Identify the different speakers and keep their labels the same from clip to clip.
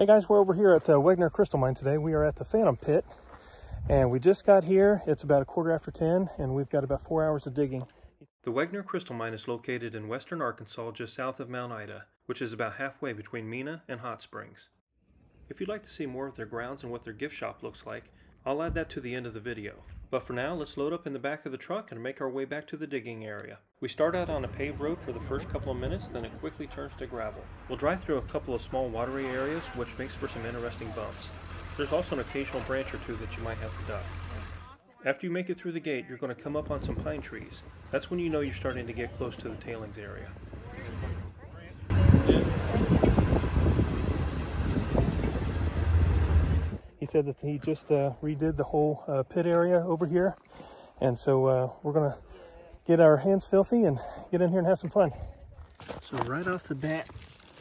Speaker 1: Hey guys, we're over here at Wegner Crystal Mine today. We are at the Phantom Pit, and we just got here. It's about 10:15, and we've got about 4 hours of digging. The Wegner Crystal Mine is located in western Arkansas, just south of Mount Ida, which is about halfway between Mena and Hot Springs. If you'd like to see more of their grounds and what their gift shop looks like, I'll add that to the end of the video. But for now, let's load up in the back of the truck and make our way back to the digging area. We start out on a paved road for the first couple of minutes, then it quickly turns to gravel. We'll drive through a couple of small watery areas, which makes for some interesting bumps. There's also an occasional branch or two that you might have to duck. After you make it through the gate, you're going to come up on some pine trees. That's when you know you're starting to get close to the tailings area. He said that he just redid the whole pit area over here, and so we're gonna get our hands filthy and get in here and have some fun. So right off the bat,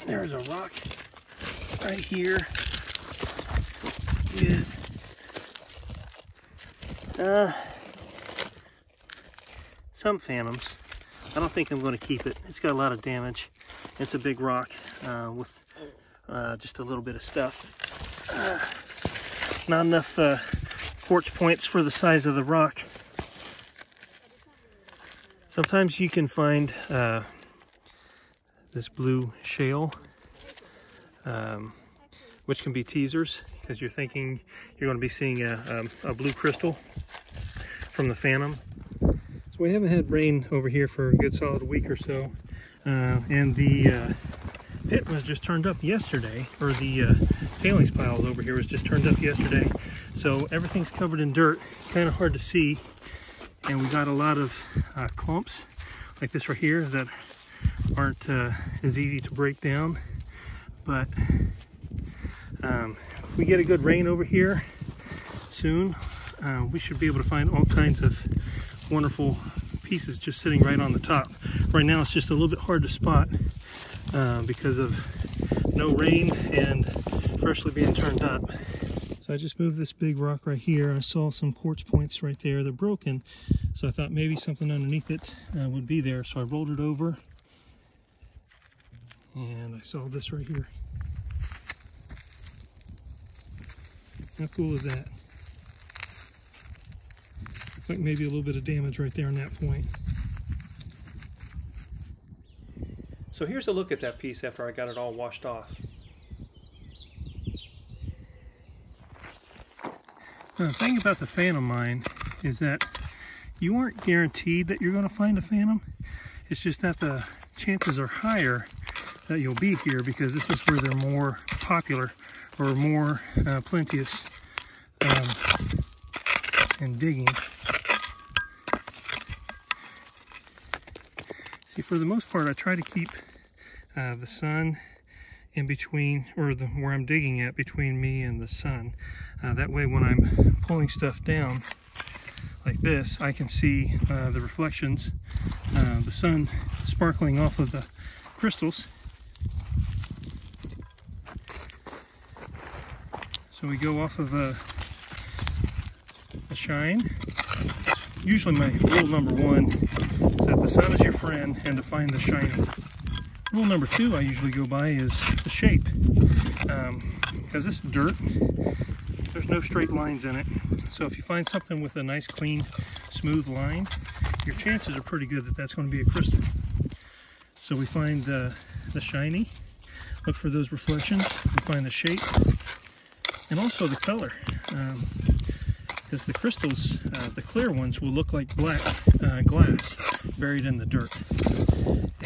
Speaker 1: there's a rock right here with some phantoms. I don't think I'm going to keep it. It's got a lot of damage. It's a big rock with just a little bit of stuff. Not enough quartz points for the size of the rock. Sometimes you can find this blue shale, which can be teasers, because you're thinking you're going to be seeing a blue crystal from the phantom. So we haven't had rain over here for a good solid week or so, and the pit was just turned up yesterday, or the tailings pile over here was just turned up yesterday, so everything's covered in dirt, kind of hard to see, and we got a lot of clumps like this right here that aren't as easy to break down. But if we get a good rain over here soon, we should be able to find all kinds of wonderful pieces just sitting right on the top. Right now it's just a little bit hard to spot because of no rain and freshly being turned up. So I just moved this big rock right here. I saw some quartz points right there. They're broken, so I thought maybe something underneath it would be there. So I rolled it over, and I saw this right here. How cool is that? Looks like maybe a little bit of damage right there on that point. So here's a look at that piece after I got it all washed off. Now, the thing about the Phantom Mine is that you aren't guaranteed that you're going to find a phantom. It's just that the chances are higher that you'll be here, because this is where they're more popular or more plenteous in digging. See, for the most part, I try to keep the sun in between, or where I'm digging at, between me and the sun. That way when I'm pulling stuff down like this, I can see the reflections, the sun sparkling off of the crystals. So we go off of a shine. Usually my rule number one is that the sun is your friend and to find the shining. Rule number two I usually go by is the shape, because this is dirt. There's no straight lines in it. So if you find something with a nice, clean, smooth line, your chances are pretty good that that's going to be a crystal. So we find the shiny, look for those reflections, we find the shape, and also the color. Because the crystals, the clear ones, will look like black glass buried in the dirt.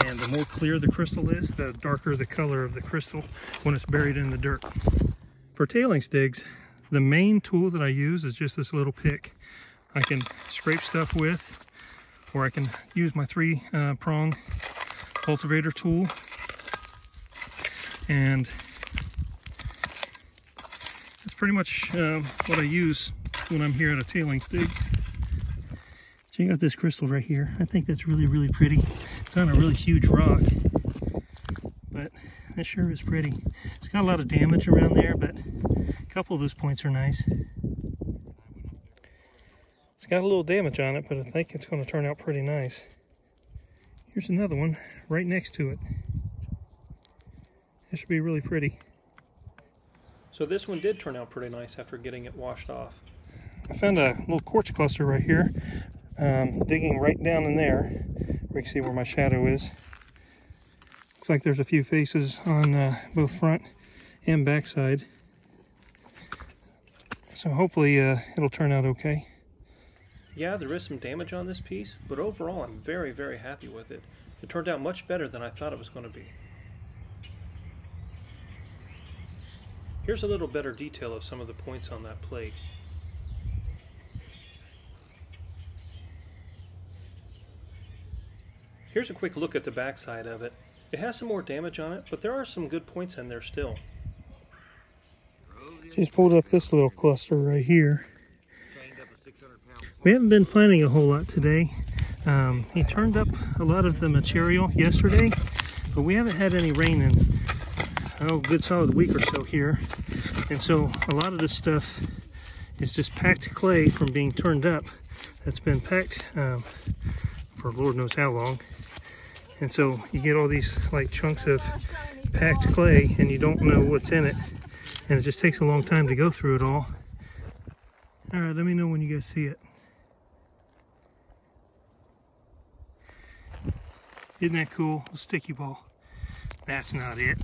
Speaker 1: And the more clear the crystal is, the darker the color of the crystal when it's buried in the dirt. For tailings digs, the main tool that I use is just this little pick. I can scrape stuff with, or I can use my three-prong cultivator tool. And that's pretty much what I use when I'm here at a tailings dig. Check out this crystal right here. I think that's really, really pretty. It's on a really huge rock, but that sure is pretty. It's got a lot of damage around there, but a couple of those points are nice. It's got a little damage on it, but I think it's going to turn out pretty nice. Here's another one right next to it. This should be really pretty. So this one did turn out pretty nice after getting it washed off. I found a little quartz cluster right here, digging right down in there, where you can see where my shadow is. Looks like there's a few faces on both front and back side. So hopefully it'll turn out okay. Yeah, there is some damage on this piece, but overall I'm very, very happy with it. It turned out much better than I thought it was going to be. Here's a little better detail of some of the points on that plate. Here's a quick look at the back side of it. It has some more damage on it, but there are some good points in there still. Just pulled up this little cluster right here. We haven't been finding a whole lot today. He turned up a lot of the material yesterday, but we haven't had any rain in a good solid week or so here. And so a lot of this stuff is just packed clay from being turned up. That's been packed for Lord knows how long. And so you get all these like chunks of packed clay and you don't know what's in it. And it just takes a long time to go through it all. All right, let me know when you guys see it. Isn't that cool? A sticky ball. That's not it.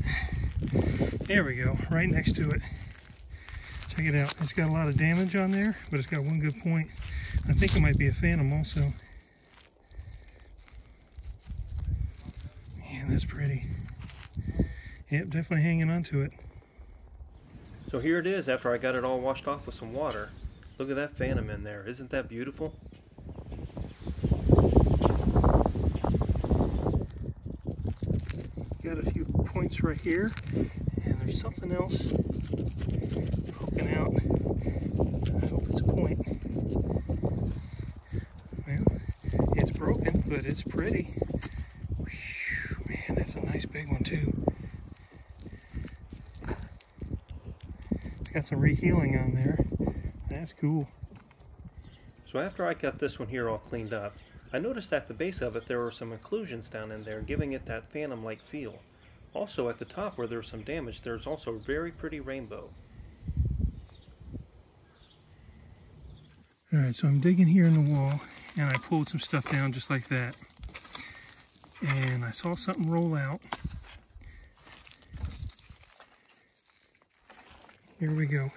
Speaker 1: There we go, right next to it. Check it out. It's got a lot of damage on there, but it's got one good point. I think it might be a phantom also. Man, that's pretty. Yep, definitely hanging on to it. So here it is after I got it all washed off with some water. Look at that phantom in there. Isn't that beautiful? Got a few points right here, and there's something else poking out. I hope it's a point. Well, it's broken, but it's pretty. Whew, man, that's a nice big one too. It's got some rehealing on there. That's cool. So after I got this one here all cleaned up, I noticed at the base of it there were some inclusions down in there, giving it that phantom-like feel. Also at the top where there's some damage, there's also a very pretty rainbow. Alright, so I'm digging here in the wall, and I pulled some stuff down just like that. And I saw something roll out. Here we go.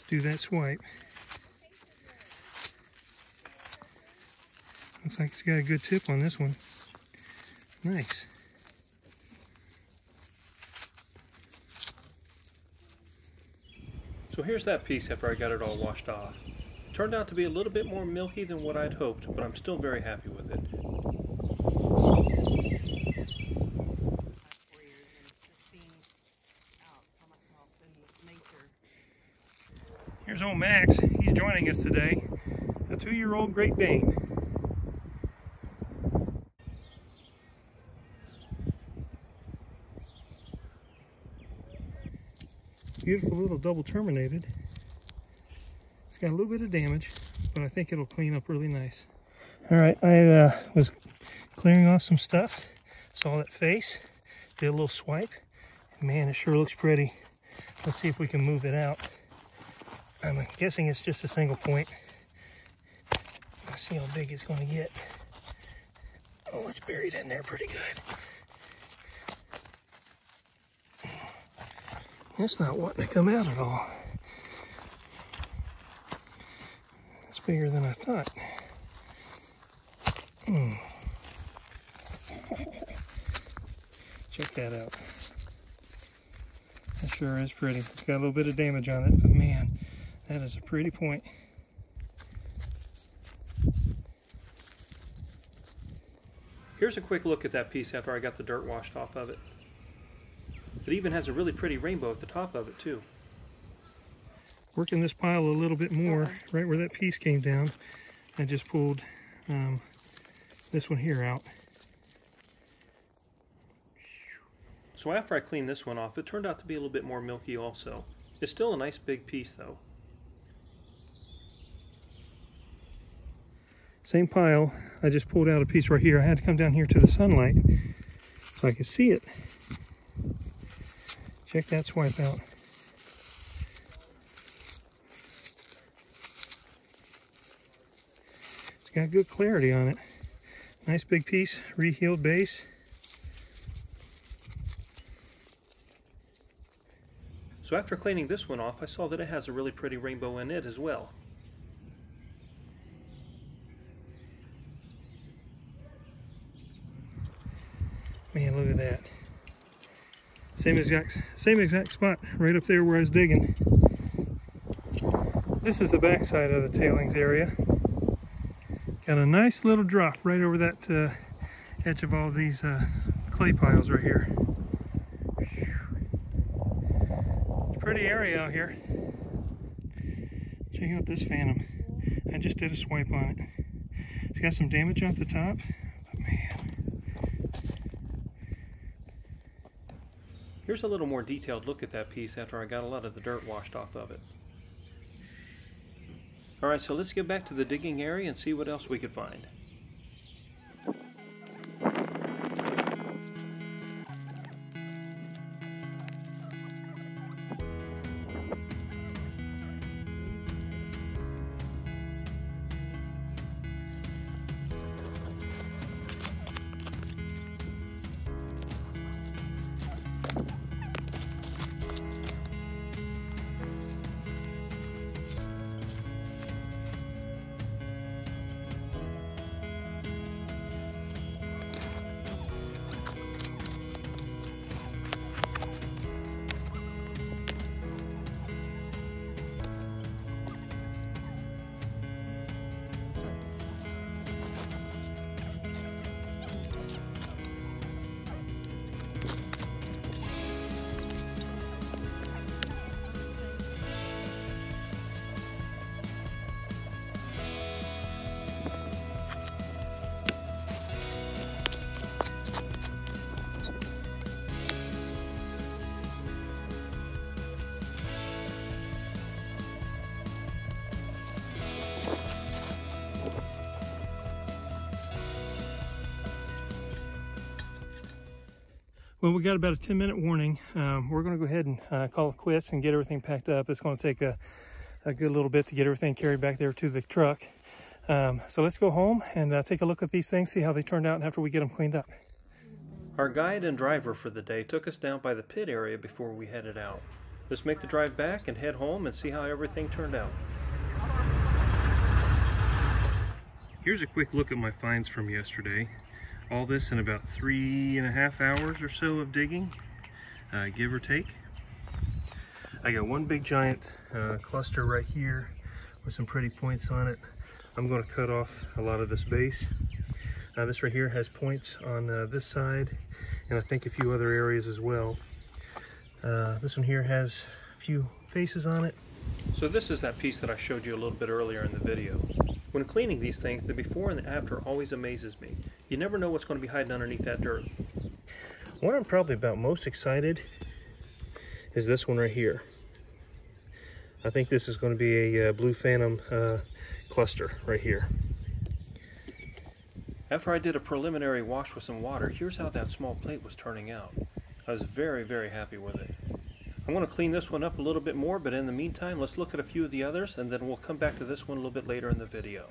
Speaker 1: Do that swipe. Looks like it's got a good tip on this one. Nice. So here's that piece after I got it all washed off. It turned out to be a little bit more milky than what I'd hoped, but I'm still very happy with it. Here's old Max. He's joining us today. A 2-year-old Great Dane. Beautiful little double terminated. It's got a little bit of damage, but I think it'll clean up really nice. All right, I was clearing off some stuff. Saw that face. Did a little swipe. Man, it sure looks pretty. Let's see if we can move it out. I'm guessing it's just a single point. Let's see how big it's going to get. Oh, it's buried in there pretty good. It's not wanting to come out at all. It's bigger than I thought. Check that out. That sure is pretty. It's got a little bit of damage on it, but man, that is a pretty point. Here's a quick look at that piece after I got the dirt washed off of it. It even has a really pretty rainbow at the top of it too. Working this pile a little bit more, right where that piece came down, I just pulled this one here out. So after I cleaned this one off, it turned out to be a little bit more milky also. It's still a nice big piece though. Same pile, I just pulled out a piece right here. I had to come down here to the sunlight if I can see it. Check that swipe out. It's got good clarity on it. Nice big piece, rehealed base. So after cleaning this one off, I saw that it has a really pretty rainbow in it as well. Man, look at that. Same exact spot right up there where I was digging. This is the back side of the tailings area. Got a nice little drop right over that edge of all these clay piles right here. Pretty area out here. Check out this phantom. I just did a swipe on it. It's got some damage off the top, but man. Here's a little more detailed look at that piece after I got a lot of the dirt washed off of it. Alright, so let's get back to the digging area and see what else we could find. Well, we got about a 10-minute warning. We're going to go ahead and call it quits and get everything packed up. It's going to take a good little bit to get everything carried back there to the truck. So let's go home and take a look at these things, see how they turned out after we get them cleaned up. Our guide and driver for the day took us down by the pit area before we headed out. Let's make the drive back and head home and see how everything turned out. Here's a quick look at my finds from yesterday. All this in about 3.5 hours or so of digging, give or take. I got one big giant cluster right here with some pretty points on it. I'm going to cut off a lot of this base. This right here has points on this side, and I think a few other areas as well. This one here has a few faces on it. So this is that piece that I showed you a little bit earlier in the video. When cleaning these things, the before and the after always amazes me. You never know what's going to be hiding underneath that dirt. What I'm probably about most excited is this one right here. I think this is going to be a blue phantom cluster right here. After I did a preliminary wash with some water, here's how that small plate was turning out. I was very, very happy with it. I'm going to clean this one up a little bit more, but in the meantime, let's look at a few of the others, and then we'll come back to this one a little bit later in the video.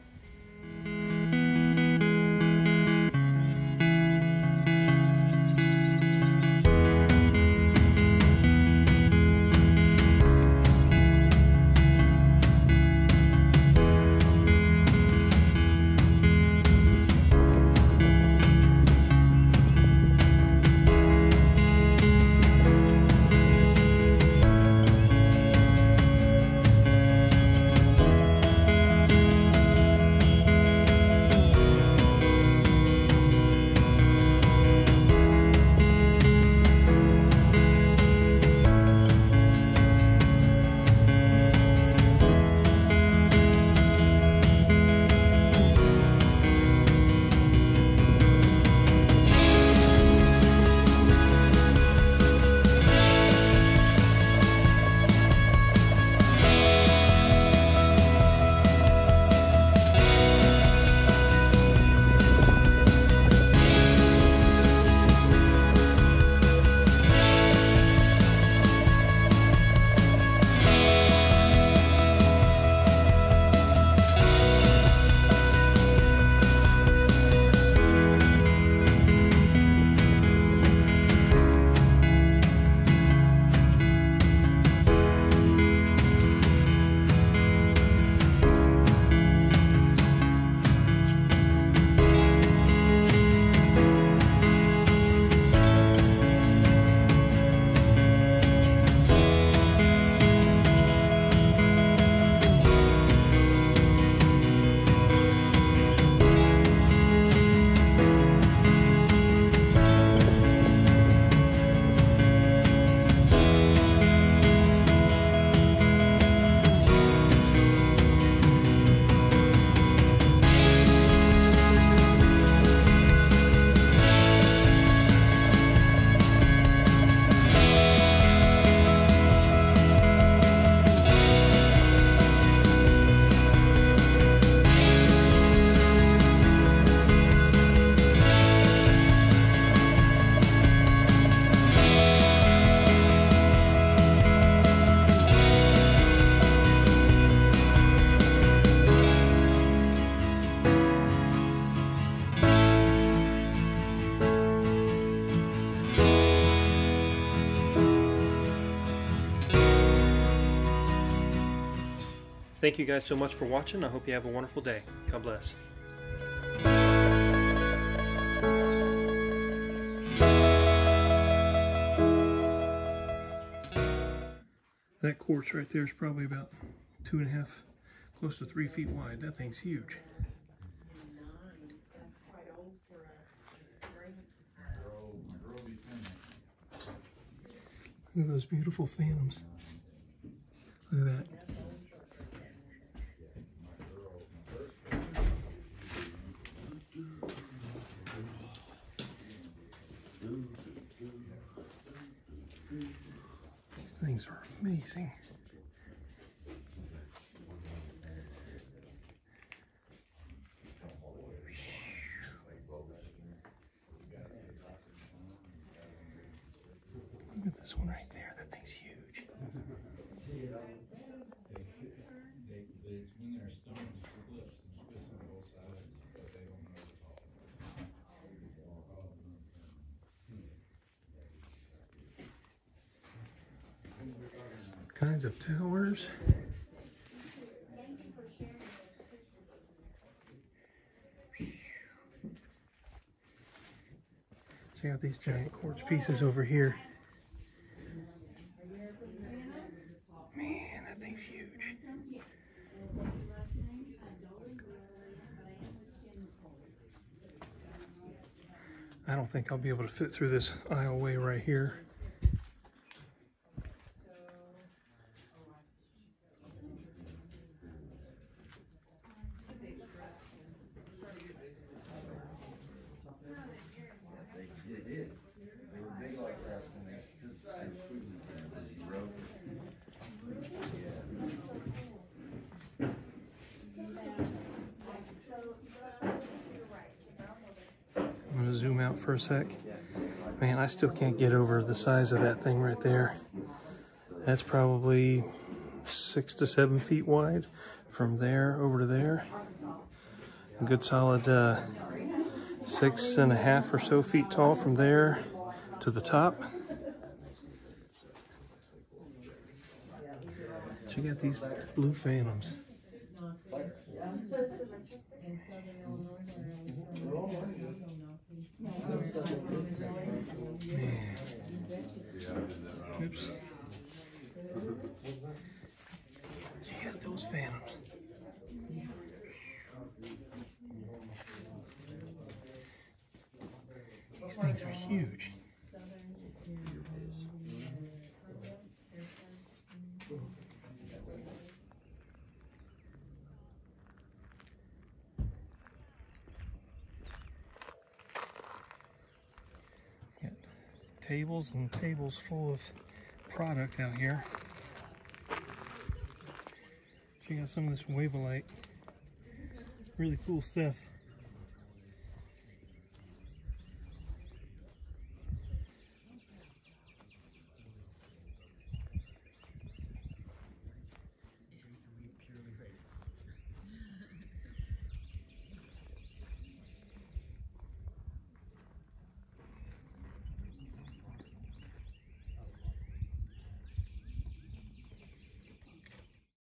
Speaker 1: Thank you guys so much for watching. I hope you have a wonderful day. God bless. That quartz right there is probably about 2.5, close to 3 feet wide. That thing's huge. Look at those beautiful phantoms. Look at that. These things are amazing. Look at this one right there. That thing's huge. Kinds of towers. Check out these giant quartz pieces over here. Man, that thing's huge. I don't think I'll be able to fit through this aisleway right here. I'm going to zoom out for a sec. Man, I still can't get over the size of that thing right there. That's probably 6 to 7 feet wide from there over to there. A good solid 6.5 or so feet tall from there to the top. Check out these blue phantoms. Man. Oops. Check out those phantoms. These things are huge. Got tables and tables full of product out here. Check out some of this wavelite. Really cool stuff.